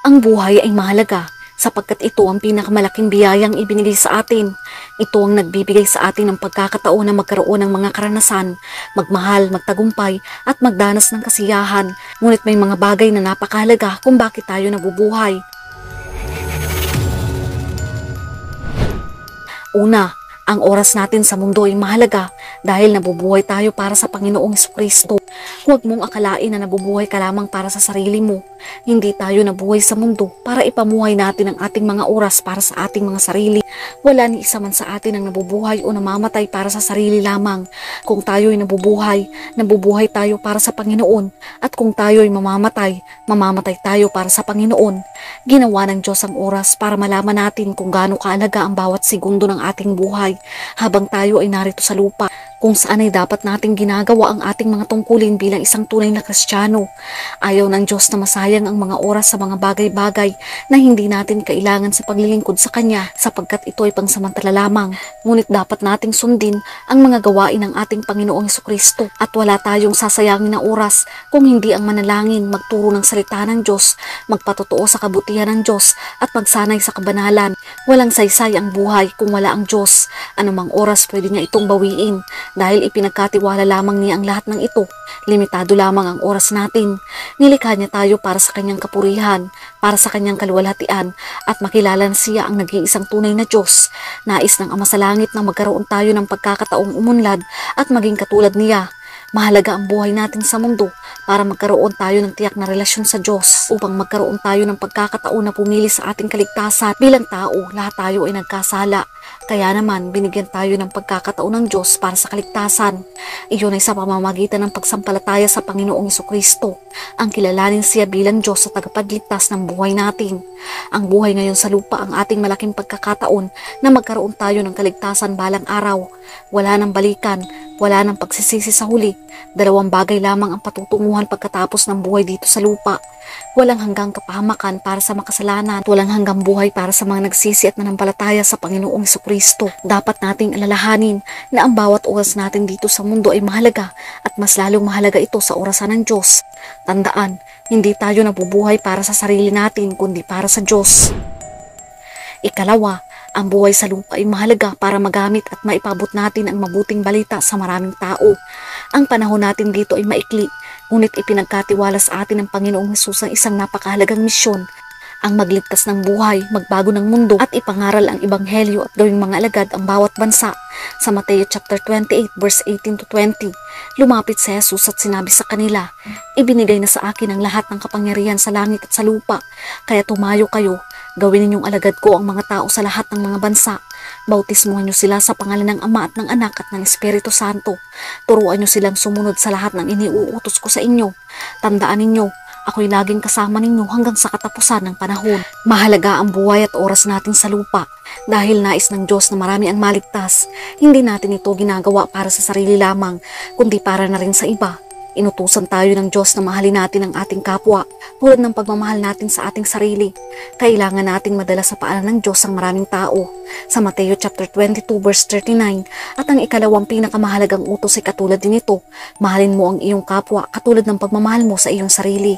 Ang buhay ay mahalaga sapagkat ito ang pinakamalaking biyayang ibinigay sa atin. Ito ang nagbibigay sa atin ng pagkakataon na magkaroon ng mga karanasan, magmahal, magtagumpay at magdanas ng kasiyahan. Ngunit may mga bagay na napakahalaga kung bakit tayo nabubuhay. Una, ang oras natin sa mundo ay mahalaga dahil nabubuhay tayo para sa Panginoong Jesucristo. Huwag mong akalain na nabubuhay ka lamang para sa sarili mo. Hindi tayo nabuhay sa mundo para ipamuhay natin ang ating mga oras para sa ating mga sarili. Wala ni isa man sa atin ang nabubuhay o namamatay para sa sarili lamang. Kung tayo ay nabubuhay tayo para sa Panginoon. At kung tayo ay mamamatay tayo para sa Panginoon. Ginawa ng Diyos ang oras para malaman natin kung gaano kaalaga ang bawat segundo ng ating buhay habang tayo ay narito sa lupa, kung saan ay dapat nating ginagawa ang ating mga tungkulin bilang isang tunay na Kristiyano. Ayaw ng Diyos na masayang ang mga oras sa mga bagay-bagay na hindi natin kailangan sa paglilingkod sa Kanya sapagkat ito ay pangsamantala lamang. Ngunit dapat nating sundin ang mga gawain ng ating Panginoong Jesucristo at wala tayong sasayangin na oras kung hindi ang manalangin, magturo ng salita ng Diyos, magpatotoo sa kabutihan ng Diyos at magsanay sa kabanalan. Walang saysay ang buhay kung wala ang Diyos. Anumang oras pwede niya itong bawiin dahil ipinagkatiwala lamang niya ang lahat ng ito. Limitado lamang ang oras natin. Nilikha niya tayo para sa kanyang kapurihan, para sa kanyang kaluwalhatian at makilala na siya ang nag-iisang tunay na Diyos. Nais ng Ama sa Langit na magkaroon tayo ng pagkakataong umunlad at maging katulad niya. Mahalaga ang buhay natin sa mundo para magkaroon tayo ng tiyak na relasyon sa Diyos, upang magkaroon tayo ng pagkakataon na pumili sa ating kaligtasan. Bilang tao, lahat tayo ay nagkasala. Kaya naman, binigyan tayo ng pagkakataon ng Diyos para sa kaligtasan. Iyon ay sa pamamagitan ng pagsampalataya sa Panginoong Jesucristo. Ang kilalanin siya bilang Diyos sa tagapagligtas ng buhay natin. Ang buhay ngayon sa lupa ang ating malaking pagkakataon na magkaroon tayo ng kaligtasan balang araw. Wala nang balikan, wala nang pagsisisi sa huli. Dalawang bagay lamang ang patutunguhan pagkatapos ng buhay dito sa lupa. Walang hanggang kapahamakan para sa makasalanan, walang hanggang buhay para sa mga nagsisi at nanampalataya sa Panginoong Jesucristo. Dapat nating alalahanin na ang bawat oras natin dito sa mundo ay mahalaga at mas lalong mahalaga ito sa orasan ng Diyos. Tandaan, hindi tayo nabubuhay para sa sarili natin kundi para sa Diyos. Ikalawa, ang buhay sa lupa ay mahalaga para magamit at maipabot natin ang mabuting balita sa maraming tao. Ang panahon natin dito ay maikli, ngunit ipinagkatiwala sa atin ng Panginoong Hesus ang isang napakahalagang misyon, ang magligtas ng buhay, magbago ng mundo at ipangaral ang ebanghelyo at gawing mga alagad ang bawat bansa. Sa Mateo chapter 28 verse 18 to 20, lumapit si Jesus at sinabi sa kanila, "Ibinigay na sa akin ang lahat ng kapangyarihan sa langit at sa lupa, kaya tumayo kayo. Gawin ninyong alagad ko ang mga tao sa lahat ng mga bansa. Bautismuhan niyo sila sa pangalan ng Ama at ng Anak at ng Espiritu Santo. Turuan niyo silang sumunod sa lahat ng iniuutos ko sa inyo. Tandaan ninyo, ako'y laging kasama ninyo hanggang sa katapusan ng panahon." Mahalaga ang buhay at oras natin sa lupa dahil nais ng Diyos na marami ang maligtas. Hindi natin ito ginagawa para sa sarili lamang, kundi para na rin sa iba. Inutusan tayo ng Diyos na mahalin natin ang ating kapwa tulad ng pagmamahal natin sa ating sarili. Kailangan nating madala sa paanan ng Diyos ang maraming tao. Sa Mateo chapter 22 verse 39, at ang ikalawang pinakamahalagang utos ay katulad din ito, mahalin mo ang iyong kapwa katulad ng pagmamahal mo sa iyong sarili.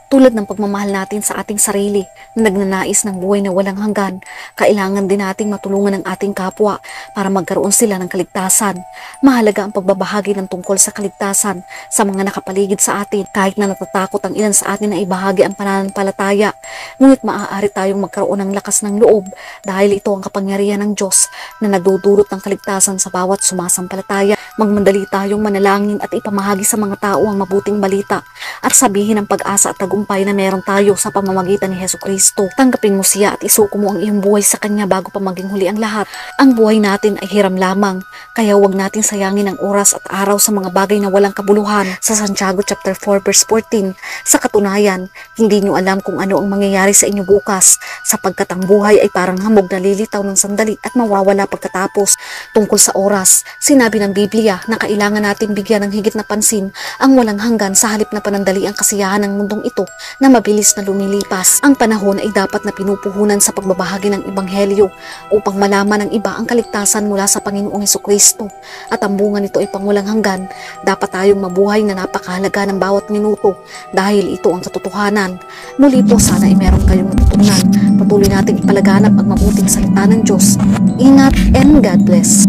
Tulad ng pagmamahal natin sa ating sarili na nagnanais ng buhay na walang hanggan, kailangan din nating matulungan ang ating kapwa para magkaroon sila ng kaligtasan. Mahalaga ang pagbabahagi ng tungkol sa kaligtasan sa mga nakapaligid sa atin kahit na natatakot ang ilan sa atin na ibahagi ang pananampalataya. Ngunit maaari tayong magkaroon ng lakas ng loob dahil ito ang kapangyarihan ng Diyos na nagdudulot ng kaligtasan sa bawat sumasampalataya. Magmandali tayong manalangin at ipamahagi sa mga tao ang mabuting balita at sabihin ang pag-asa at tagumpay na meron tayo sa pamamagitan ni Jesucristo. Tanggapin mo siya at isuko mo ang iyong buhay sa Kanya bago pa maging huli ang lahat. Ang buhay natin ay hiram lamang, kaya huwag natin sayangin ang oras at araw sa mga bagay na walang kabuluhan. Sa Santiago chapter 4 verse 14, sa katunayan, hindi nyo alam kung ano ang mangyayari sa inyo bukas, sapagkat ang buhay ay parang hamog na lilitaw ng sandali at mawawala pagkatapos. Tungkol sa oras, sinabi ng Biblia na kailangan natin bigyan ng higit na pansin ang walang hanggan sa halip na panandali ang kasiyahan ng mundong ito na mabilis na lumilipas. Ang panahon ay dapat na pinupuhunan sa pagbabahagi ng ebanghelyo upang malaman ng iba ang kaligtasan mula sa Panginoong Jesucristo. At ang bunga nito ay pangulang hanggan. Dapat tayong mabuhay na napakahalaga ng bawat minuto dahil ito ang katotohanan. Muli po, sana ay meron kayong lipunan. Patuloy nating ipalaganap ang mabuting salita ng Diyos. Ingat and God bless.